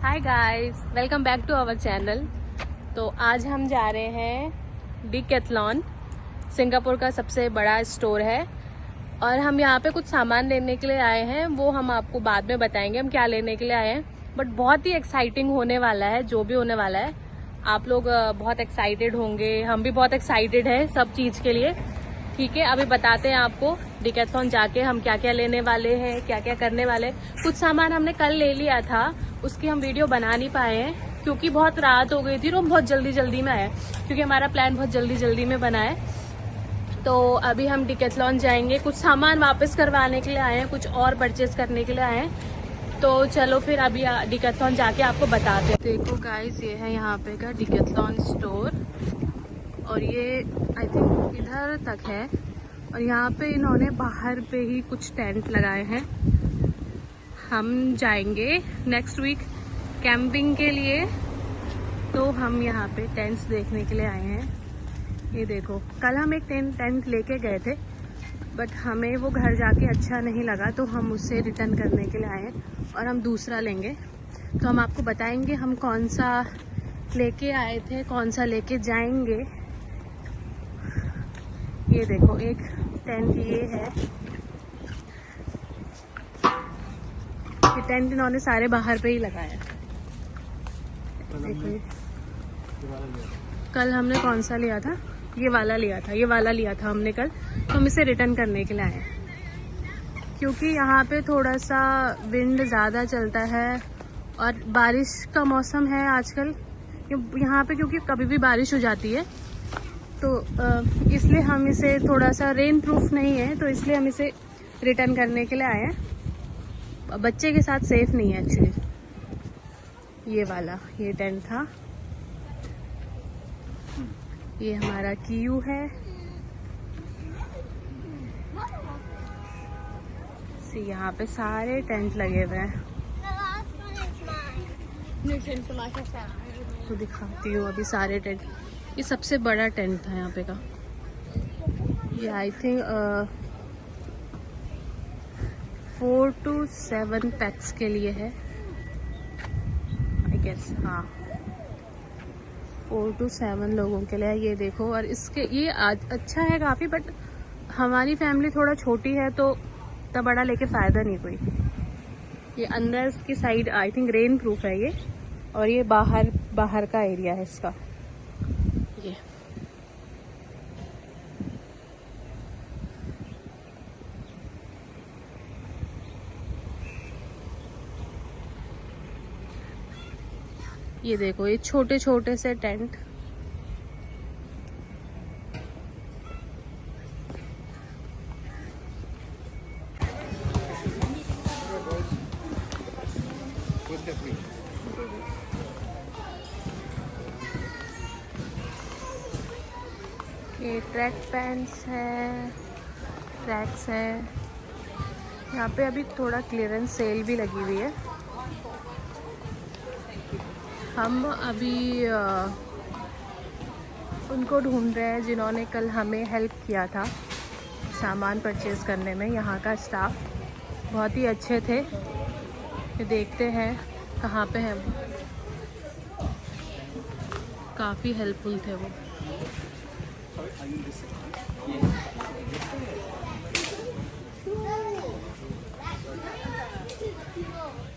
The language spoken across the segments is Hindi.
Hi guys, welcome back to our channel. तो आज हम जा रहे हैं डिकैथलॉन, सिंगापुर का सबसे बड़ा स्टोर है और हम यहाँ पे कुछ सामान लेने के लिए आए हैं। वो हम आपको बाद में बताएंगे हम क्या लेने के लिए आए हैं। बट बहुत ही एक्साइटिंग होने वाला है, जो भी होने वाला है। आप लोग बहुत एक्साइटेड होंगे, हम भी बहुत एक्साइटेड हैं सब चीज़ के लिए। ठीक है, अभी बताते हैं आपको डिकैथलॉन जाके हम क्या क्या लेने वाले हैं, क्या क्या करने वाले हैं। कुछ सामान हमने कल ले लिया था, उसकी हम वीडियो बना नहीं पाए हैं क्योंकि बहुत रात हो गई थी और हम बहुत जल्दी में आए, क्योंकि हमारा प्लान बहुत जल्दी में बना है। तो अभी हम डिकैथलॉन जाएंगे, कुछ सामान वापस करवाने के लिए आए हैं, कुछ और परचेज करने के लिए आए हैं। तो चलो फिर अभी डिकैथलॉन जाके आपको बताते हैं। देखो गाइस, ये है यहाँ पे का डिकैथलॉन स्टोर और ये आई थिंक इधर तक है। और यहाँ पे इन्होंने बाहर पे ही कुछ टेंट लगाए हैं। हम जाएंगे नेक्स्ट वीक कैंपिंग के लिए, तो हम यहाँ पे टेंट्स देखने के लिए आए हैं। ये देखो, कल हम एक टेंट लेके गए थे बट हमें वो घर जाके अच्छा नहीं लगा, तो हम उसे रिटर्न करने के लिए आए हैं और हम दूसरा लेंगे। तो हम आपको बताएंगे हम कौन सा लेके आए थे, कौन सा लेके जाएंगे। ये देखो, एक टेंट ये है। ये टेंट इन्होंने सारे बाहर पे ही लगाया। देखो, कल हमने कौन सा लिया था, ये वाला लिया था हमने कल। तो हम इसे रिटर्न करने के लिए आए हैं क्योंकि यहाँ पे थोड़ा सा विंड ज़्यादा चलता है और बारिश का मौसम है आजकल यहाँ पे, क्योंकि कभी भी बारिश हो जाती है। तो इसलिए हम इसे थोड़ा सा रेन प्रूफ नहीं है, तो इसलिए हम इसे रिटर्न करने के लिए आए हैं। बच्चे के साथ सेफ नहीं है एक्चुअली। ये टेंट था। ये हमारा कीयू है। यहाँ पे सारे टेंट लगे हुए हैं। तो दिखाती हूँ अभी सारे टेंट। ये सबसे बड़ा टेंट था यहाँ पे का। ये आई थिंक 4 to 7 पैक्स के लिए है, आई गेस। हाँ, 4 to 7 लोगों के लिए। ये देखो, और इसके ये अच्छा है काफ़ी, बट हमारी फैमिली थोड़ा छोटी है तो इतना बड़ा लेके फ़ायदा नहीं कोई। ये अंदर की side I think rain proof है ये, और ये बाहर का एरिया है इसका। ये देखो, ये छोटे छोटे से टेंट। ये ट्रैक पैंट्स है, ट्रैक्स है। यहाँ पे अभी थोड़ा क्लियरेंस सेल भी लगी हुई है। हम अभी उनको ढूंढ रहे हैं जिन्होंने कल हमें हेल्प किया था सामान परचेज़ करने में। यहाँ का स्टाफ बहुत ही अच्छे थे। ये देखते हैं कहाँ पे हैं वो। काफ़ी हेल्पफुल थे वो।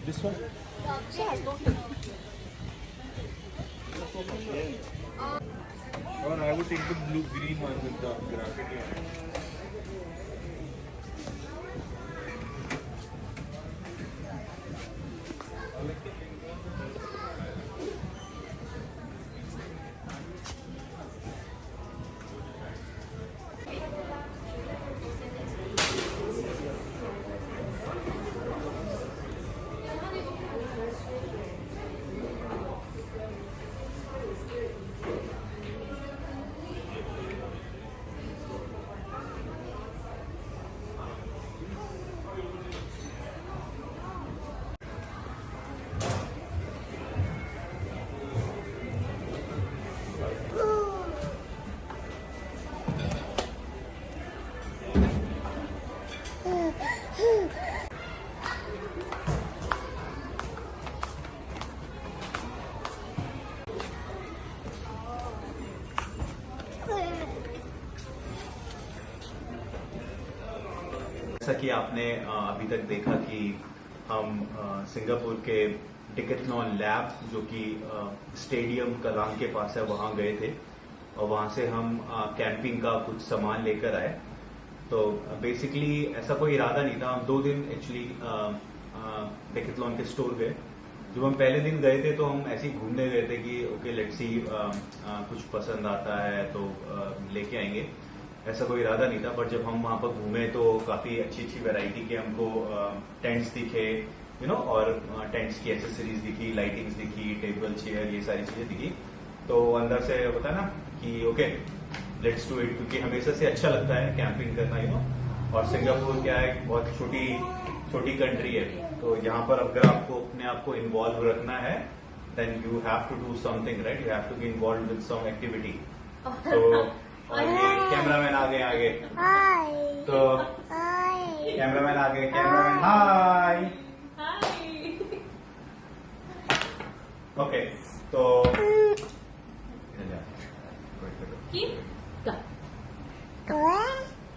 This one? Or I would take the green one with the graffiti on it. जैसा कि आपने अभी तक देखा कि हम सिंगापुर के डिकैथलॉन लैब जो कि स्टेडियम कलांग के पास है वहां गए थे और वहां से हम कैंपिंग का कुछ सामान लेकर आए। तो बेसिकली ऐसा कोई इरादा नहीं था। हम 2 दिन एक्चुअली डिकैथलॉन के स्टोर गए। जब हम पहले दिन गए थे तो हम ऐसे ही घूमने गए थे कि ओके लेट्स सी कुछ पसंद आता है तो लेके आएंगे, ऐसा कोई इरादा नहीं था। बट जब हम वहां पर घूमे तो काफी अच्छी अच्छी वैरायटी के हमको टेंट्स दिखे, और टेंट्स की एक्सेसरीज दिखी, लाइटिंग्स दिखी, टेबल चेयर, ये सारी चीजें दिखी। तो अंदर से होता है ना कि ओके लेट्स डू इट, क्योंकि हमेशा से अच्छा लगता है कैंपिंग करना, और सिंगापुर क्या है, बहुत छोटी कंट्री है। तो यहाँ पर अगर आपको अपने आप को इन्वॉल्व रखना है then you have to do something, right? You have to be involve with some activity. तो और ये कैमरामैन आगे तो कैमरामैन आगे, कैमरामैन हाय। ओके तो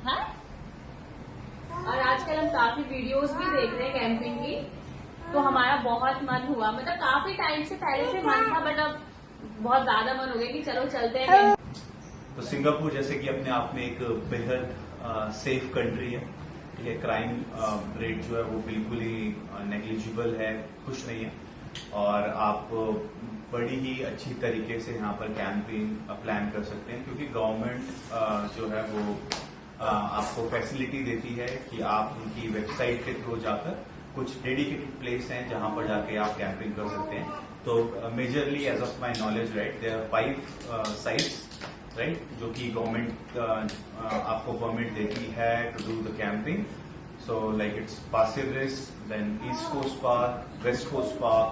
हाँ? और आजकल हम काफी वीडियोस भी देख रहे हैं कैंपिंग की, तो हमारा बहुत मन हुआ, मतलब काफी टाइम से पहले से मन था, बट अब बहुत ज्यादा मन हो गया कि चलो चलते हैं। तो सिंगापुर जैसे कि अपने आप में एक बेहद सेफ कंट्री है, ठीक है। क्राइम रेट जो है वो बिल्कुल ही नेग्लिजिबल है, कुछ नहीं है, और आप बड़ी ही अच्छी तरीके से यहाँ पर कैंपिंग प्लान कर सकते हैं, क्योंकि गवर्नमेंट जो है वो आपको फैसिलिटी देती है कि आप उनकी वेबसाइट के थ्रू जाकर कुछ डेडिकेटेड प्लेस हैं जहां पर जाके आप कैंपिंग कर सकते हैं। तो majorly as of my knowledge, right, there are 5 sites, right, जो कि गवर्नमेंट आपको परमिट देती है to do the camping. So like it's Pasir Ris, then East Coast Park, West Coast Park,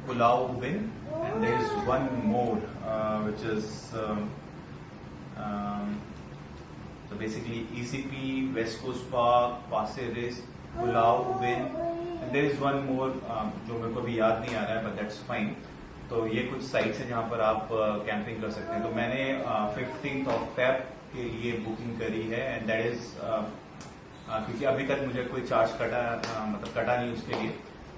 Pulau Ubin, and there is one more which is so basically ECP, West Coast Park, Pasir Ris, Pulau Bin, and there is one more जो मेरे को भी याद नहीं आ रहा है, but that's fine। तो ये कुछ साइट्स हैं जहाँ पर आप कैंपिंग कर सकते हैं। तो मैंने 15th of Feb के लिए बुकिंग करी है, एंड दैट इज क्योंकि अभी तक मुझे कोई चार्ज कटा नहीं उसके लिए,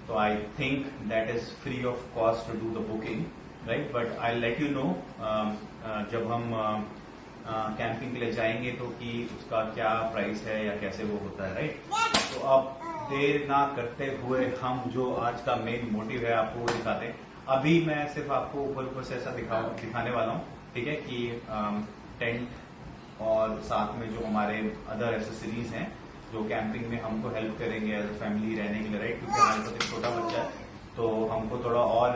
तो I think that is free of cost to do the booking, right. But I let you know जब हम कैंपिंग के लिए जाएंगे तो कि उसका क्या प्राइस है या कैसे वो होता है, राइट। तो अब देर ना करते हुए हम जो आज का मेन मोटिव है आपको वो दिखाते हैं। अभी मैं सिर्फ आपको ऊपर से ऐसा दिखाने वाला हूँ, ठीक है, कि टेंट और साथ में जो हमारे अदर एसेसरीज हैं जो कैंपिंग में हमको हेल्प करेंगे एज अ फैमिली रहने के लिए, राइट, क्योंकि हमारे पास एक छोटा बच्चा है, तो हमको थोड़ा और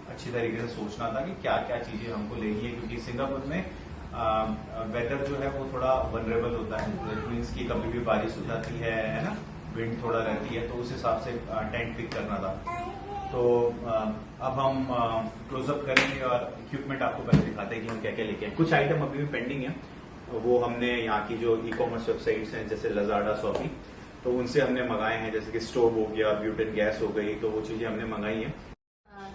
अच्छी तरीके से सोचना था कि क्या क्या चीजें हमको लेनी है, क्योंकि सिंगापुर में वेदर जो है वो थोड़ा वनरेबल होता है। मीन्स की कभी भी बारिश हो जाती है ना, विंड थोड़ा रहती है, तो उस हिसाब से टेंट पिक करना था। तो अब हम क्लोजअप करेंगे और इक्विपमेंट आपको पहले दिखाते हैं कि हम क्या क्या लेके आए। कुछ आइटम अभी भी पेंडिंग है, तो वो हमने यहाँ की जो ई-कॉमर्स वेबसाइट्स हैं जैसे लजाडा, शॉपी, तो उनसे हमने मंगाए हैं, जैसे कि स्टोव हो गया, ब्यूटेन गैस हो गई, तो वो चीजें हमने मंगाई हैं।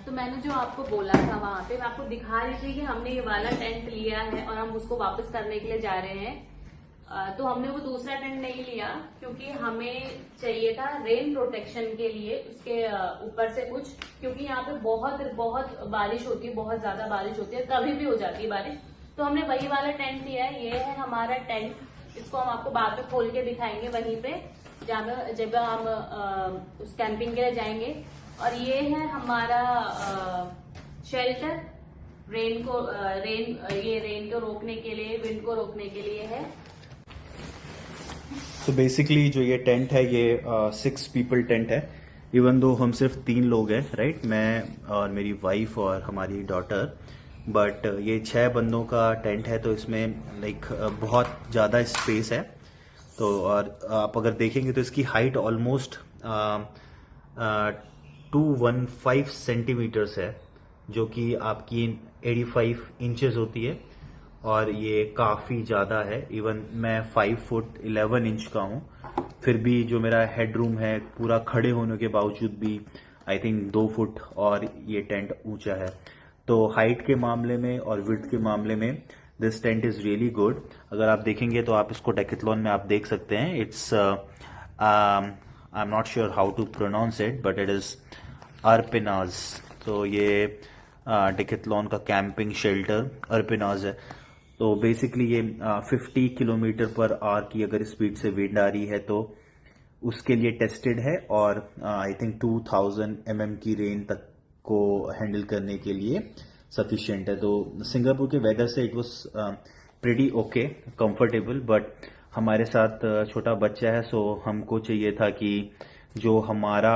तो मैंने जो आपको बोला था वहां पे, मैं आपको दिखा रही थी कि हमने ये वाला टेंट लिया है और हम उसको वापस करने के लिए जा रहे हैं। तो हमने वो दूसरा टेंट नहीं लिया क्योंकि हमें चाहिए था रेन प्रोटेक्शन के लिए उसके ऊपर से कुछ, क्योंकि यहाँ पे बहुत बारिश होती है, बहुत ज्यादा बारिश होती है, कभी भी हो जाती है बारिश। तो हमने वही वाला टेंट लिया है। ये है हमारा टेंट, इसको हम आपको बाद में खोल के दिखाएंगे वहीं पे जब हम उस कैंपिंग के लिए जाएंगे। और ये है हमारा शेल्टर, रेन को रोकने के लिए, विंड को रोकने के लिए है। तो बेसिकली जो ये टेंट है ये 6 पीपल टेंट है, इवन दो हम सिर्फ 3 लोग हैं, राइट, मैं और मेरी वाइफ और हमारी डॉटर, बट ये 6 बंदों का टेंट है, तो इसमें लाइक बहुत ज़्यादा स्पेस है। तो और आप अगर देखेंगे तो इसकी हाइट ऑलमोस्ट 215 सेंटीमीटर्स है, जो कि आपकी 85 इंचेस होती है, और ये काफ़ी ज़्यादा है। इवन मैं 5 फुट 11 इंच का हूँ, फिर भी जो मेरा हेड रूम है पूरा खड़े होने के बावजूद भी आई थिंक 2 फुट और ये टेंट ऊंचा है। तो हाइट के मामले में और विड्थ के मामले में this tent is really good. अगर आप देखेंगे तो आप इसको डेकेथलॉन में आप देख सकते हैं। It's I am not sure how to pronounce it, but it is Arpenaz. तो ये डेकेथलॉन का कैंपिंग शेल्टर अर्पिनाज है। तो बेसिकली ये 50 किलोमीटर पर आवर की अगर स्पीड से विंड आ रही है तो उसके लिए टेस्टेड है, और आई थिंक 2000 mm की रेन तक को हैंडल करने के लिए सफिशिएंट है। तो सिंगापुर के वेदर से it was pretty okay, comfortable, but हमारे साथ छोटा बच्चा है, सो हमको चाहिए था कि जो हमारा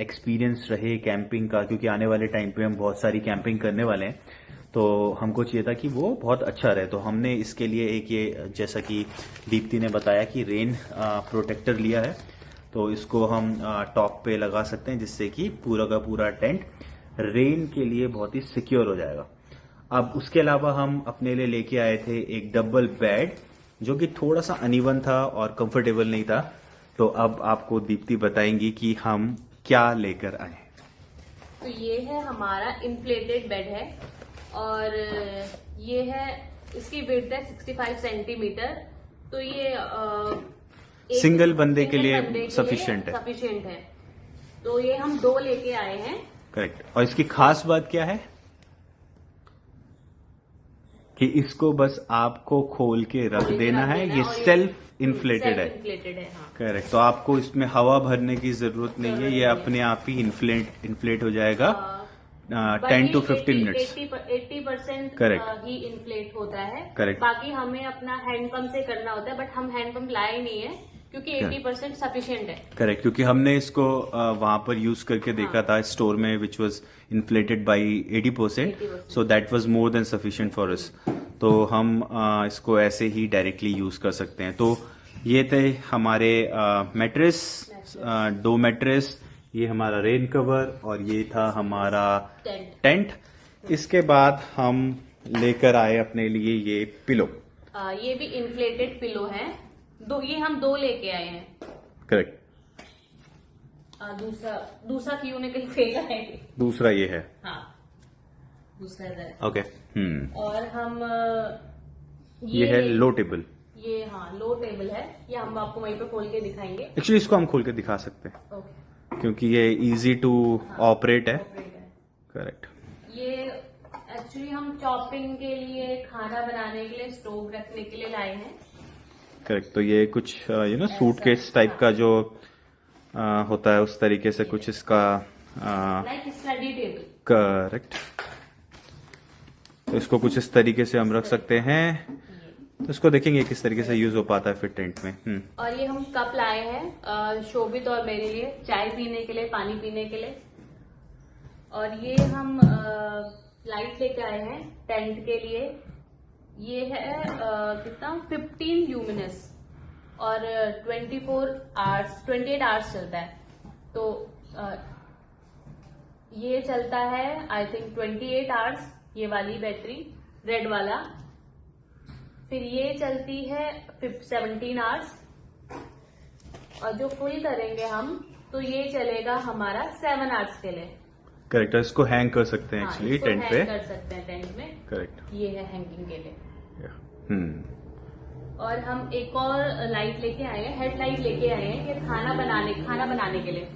एक्सपीरियंस रहे कैंपिंग का, क्योंकि आने वाले टाइम पे हम बहुत सारी कैंपिंग करने वाले हैं, तो हमको चाहिए था कि वो बहुत अच्छा रहे। तो हमने इसके लिए एक ये, जैसा कि दीप्ति ने बताया कि रेन प्रोटेक्टर लिया है, तो इसको हम टॉप पे लगा सकते हैं, जिससे कि पूरा का पूरा टेंट रेन के लिए बहुत ही सिक्योर हो जाएगा। अब उसके अलावा हम अपने लिए लेके आए थे एक डबल बेड, जो कि थोड़ा सा अनइवन था और कंफर्टेबल नहीं था। तो अब आपको दीप्ति बताएंगी कि हम क्या लेकर आए। तो ये है हमारा इन्फ्लेटेड बेड है, और ये है, इसकी विड्थ है 65 सेंटीमीटर। तो ये सिंगल बंदे के लिए सफिशिएंट है। तो ये हम 2 लेके आए हैं। करेक्ट। और इसकी खास बात क्या है कि इसको बस आपको खोल के रख देना है। ये सेल्फ इन्फ्लेटेड है। हाँ। करेक्ट। तो आपको इसमें हवा भरने की जरूरत नहीं है, ये अपने आप ही इन्फ्लेट हो जाएगा 10 to 15 minutes. 80% correct he inflate होता है। करेक्ट। बाकी हमें अपना हैंडपंप से करना होता है, बट हम हैंडपंप लाए नहीं है क्योंकि 80% सफिशिएंट है। करेक्ट, क्योंकि हमने इसको वहां पर यूज करके देखा था स्टोर में, which was inflated by 80%, so that was more than sufficient for us. तो हम इसको ऐसे ही डायरेक्टली यूज कर सकते हैं। तो ये थे हमारे मैट्रेस, 2 मैट्रेस, ये हमारा रेन कवर, और ये था हमारा टेंट। इसके बाद हम लेकर आए अपने लिए ये पिलो। ये भी इन्फ्लेटेड पिलो है। ये हम 2 लेके आए हैं। करेक्ट। दूसरा क्यों ने कहीं फेंका है? दूसरा ये है। हाँ, दूसरा इधर है। ओके। और हम ये है लो टेबल। ये हाँ लो टेबल है। ये हम आपको वहीं पे खोल के दिखाएंगे। एक्चुअली इसको हम खोल के दिखा सकते हैं। ओके। क्योंकि ये इजी टू ऑपरेट है। करेक्ट। ये एक्चुअली हम चॉपिंग के लिए, खाना बनाने के लिए, स्टोव रखने के लिए लाए हैं। करेक्ट। तो ये कुछ सूटकेस टाइप का जो होता है, उस तरीके से कुछ इसका लाइक स्टडी टेबल। करेक्ट। तो इसको कुछ इस तरीके से हम रख सकते हैं। तो इसको देखेंगे किस तरीके से यूज हो पाता है फिर टेंट में। और ये हम कप लाए हैं शोभित और मेरे लिए, चाय पीने के लिए, पानी पीने के लिए। और ये हम लाइट लेके आए हैं टेंट के लिए। ये है कितना 15 ल्यूमिनस, और 28 आवर्स चलता है। तो ये चलता है आई थिंक 28 आवर्स, ये वाली बैटरी रेड वाला। फिर ये चलती है 17 आवर्स, और जो फुल करेंगे हम तो ये चलेगा हमारा 7 आवर्स के लिए। करेक्ट। इसको हैंग कर सकते हैं एक्चुअली टेंट पे। कर सकते हैं टेंट में। करेक्ट। ये है हैंगिंग के लिए। हम्म। और हम एक और लाइट लेके आए हैं, हेड लाइट लेके आए हैं। ये खाना बनाने के लिए,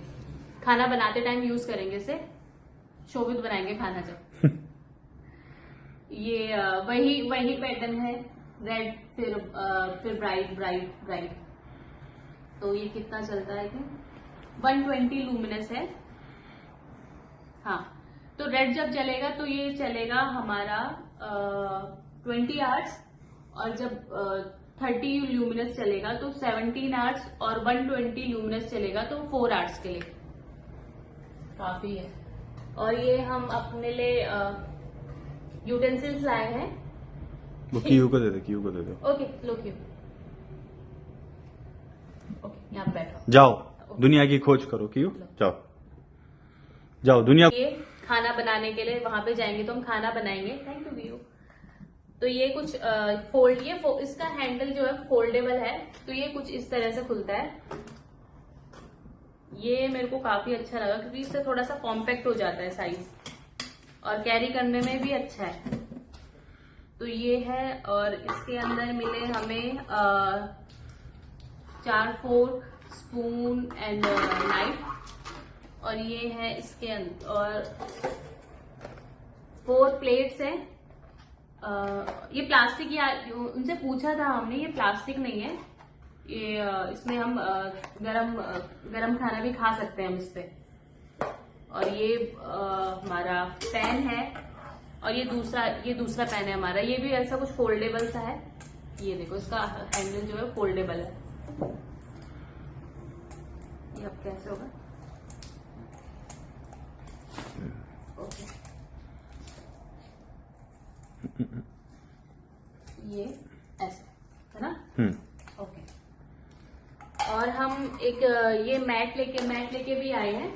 खाना बनाते टाइम यूज करेंगे इसे, शोभित बनाएंगे खाना जब। ये वही पैटर्न है, रेड, फिर ब्राइट। तो ये कितना चलता है कि 120 लूमिनस है। हाँ, तो रेड जब चलेगा तो ये चलेगा हमारा 20 आवर्स, और जब 30 ल्यूमिनस चलेगा तो 17 आवर्स, और 120 ल्यूमिनस चलेगा तो 4 आवर्स के लिए काफी है। और ये हम अपने लिए यूटेंसिल्स लाए हैं। वो क्यू को दे दो। ओके, लो क्यू। ओके, यहाँ बैठो। जाओ दुनिया की खोज करो, क्यू। जाओ दुनिया। ये खाना बनाने के लिए वहां पे जाएंगे तो हम खाना बनाएंगे। Thank you Vu. तो ये कुछ इसका हैंडल जो है फोल्डेबल है, तो ये कुछ इस तरह से खुलता है। ये मेरे को काफी अच्छा लगा क्योंकि इससे थोड़ा सा कॉम्पैक्ट हो जाता है साइज, और कैरी करने में भी अच्छा है। तो ये है, और इसके अंदर मिले हमें 4 फोर्क, स्पून एंड नाइफ, और ये है इसके अंदर, और 4 प्लेट्स है। ये प्लास्टिक, या उनसे पूछा था हमने, ये प्लास्टिक नहीं है, ये इसमें हम गरम खाना भी खा सकते हैं हम इस पे। और ये हमारा पैन है, और ये दूसरा पैन है हमारा, ये भी ऐसा कुछ फोल्डेबल सा है। ये देखो, इसका हैंडल जो है फोल्डेबल है। ये अब कैसे होगा? ओके, ये ऐसे है ना? ओके। और हम एक ये मैट लेके भी आए हैं।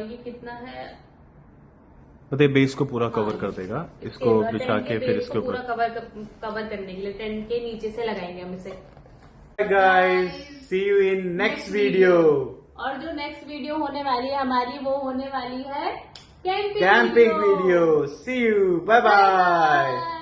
ये कितना है? मतलब बेस को पूरा कवर कर देगा, इसको बिछा के फिर इसके ऊपर कवर करने के लिए टेंट के नीचे से लगाएंगे हम इसे। Guys, see you in next video. और जो नेक्स्ट वीडियो होने वाली है हमारी, वो होने वाली है camping video. See you, bye bye.